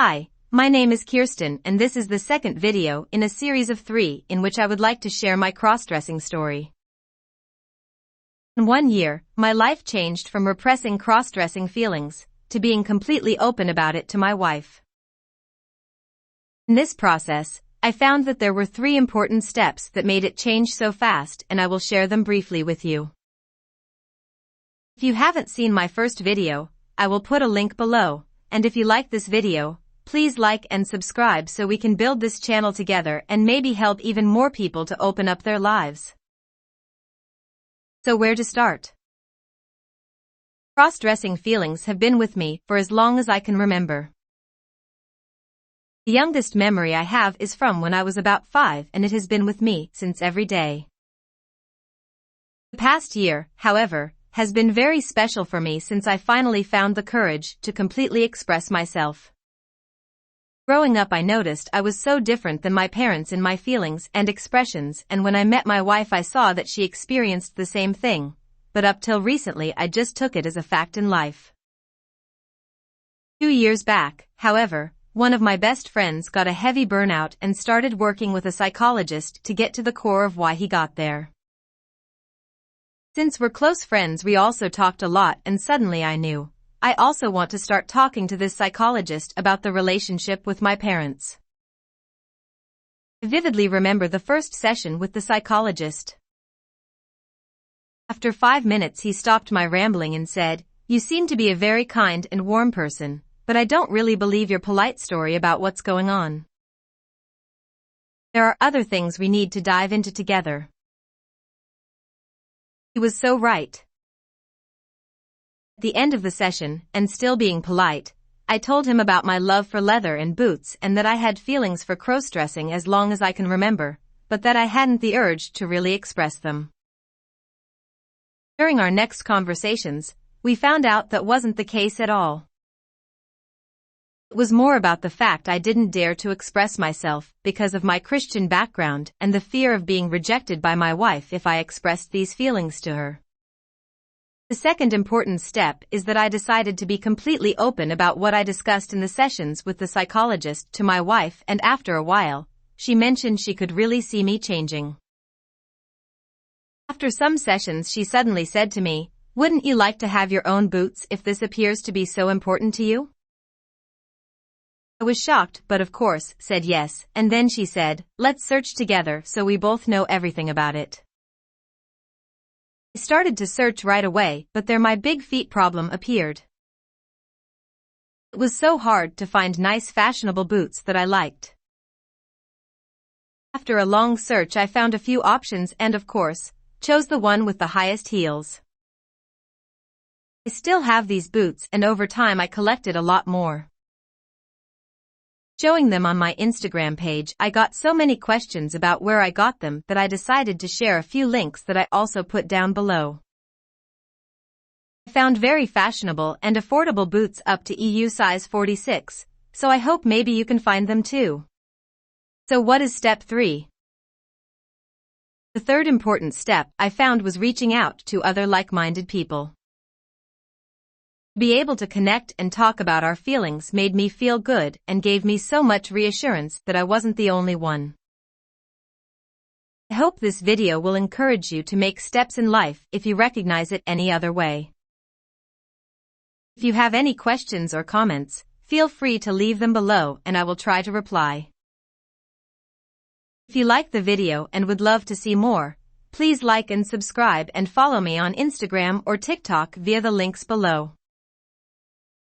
Hi, my name is Kirsten and this is the second video in a series of 3 in which I would like to share my cross-dressing story. In 1 year, my life changed from repressing cross-dressing feelings to being completely open about it to my wife. In this process, I found that there were 3 important steps that made it change so fast, and I will share them briefly with you. If you haven't seen my first video, I will put a link below, and if you like this video, please like and subscribe so we can build this channel together and maybe help even more people to open up their lives. So where to start? Cross-dressing feelings have been with me for as long as I can remember. The youngest memory I have is from when I was about 5, and it has been with me since every day. The past year, however, has been very special for me since I finally found the courage to completely express myself. Growing up, I noticed I was so different than my parents in my feelings and expressions, and when I met my wife I saw that she experienced the same thing, but up till recently I just took it as a fact in life. 2 years back, however, one of my best friends got a heavy burnout and started working with a psychologist to get to the core of why he got there. Since we're close friends, we also talked a lot, and suddenly I knew, I also want to start talking to this psychologist about the relationship with my parents. I vividly remember the first session with the psychologist. After 5 minutes he stopped my rambling and said, "You seem to be a very kind and warm person, but I don't really believe your polite story about what's going on. There are other things we need to dive into together." He was so right. At the end of the session, and still being polite, I told him about my love for leather and boots and that I had feelings for cross-dressing as long as I can remember, but that I hadn't the urge to really express them. During our next conversations, we found out that wasn't the case at all. It was more about the fact I didn't dare to express myself because of my Christian background and the fear of being rejected by my wife if I expressed these feelings to her. The second important step is that I decided to be completely open about what I discussed in the sessions with the psychologist to my wife, and after a while, she mentioned she could really see me changing. After some sessions she suddenly said to me, "Wouldn't you like to have your own boots if this appears to be so important to you?" I was shocked, but of course, said yes, and then she said, "Let's search together so we both know everything about it." I started to search right away, but there my big feet problem appeared. It was so hard to find nice fashionable boots that I liked. After a long search I found a few options and of course, chose the one with the highest heels. I still have these boots and over time I collected a lot more. Showing them on my Instagram page, I got so many questions about where I got them that I decided to share a few links that I also put down below. I found very fashionable and affordable boots up to EU size 46, so I hope maybe you can find them too. So what is step 3? The third important step I found was reaching out to other like-minded people. To be able to connect and talk about our feelings made me feel good and gave me so much reassurance that I wasn't the only one. I hope this video will encourage you to make steps in life if you recognize it any other way. If you have any questions or comments, feel free to leave them below and I will try to reply. If you like the video and would love to see more, please like and subscribe and follow me on Instagram or TikTok via the links below.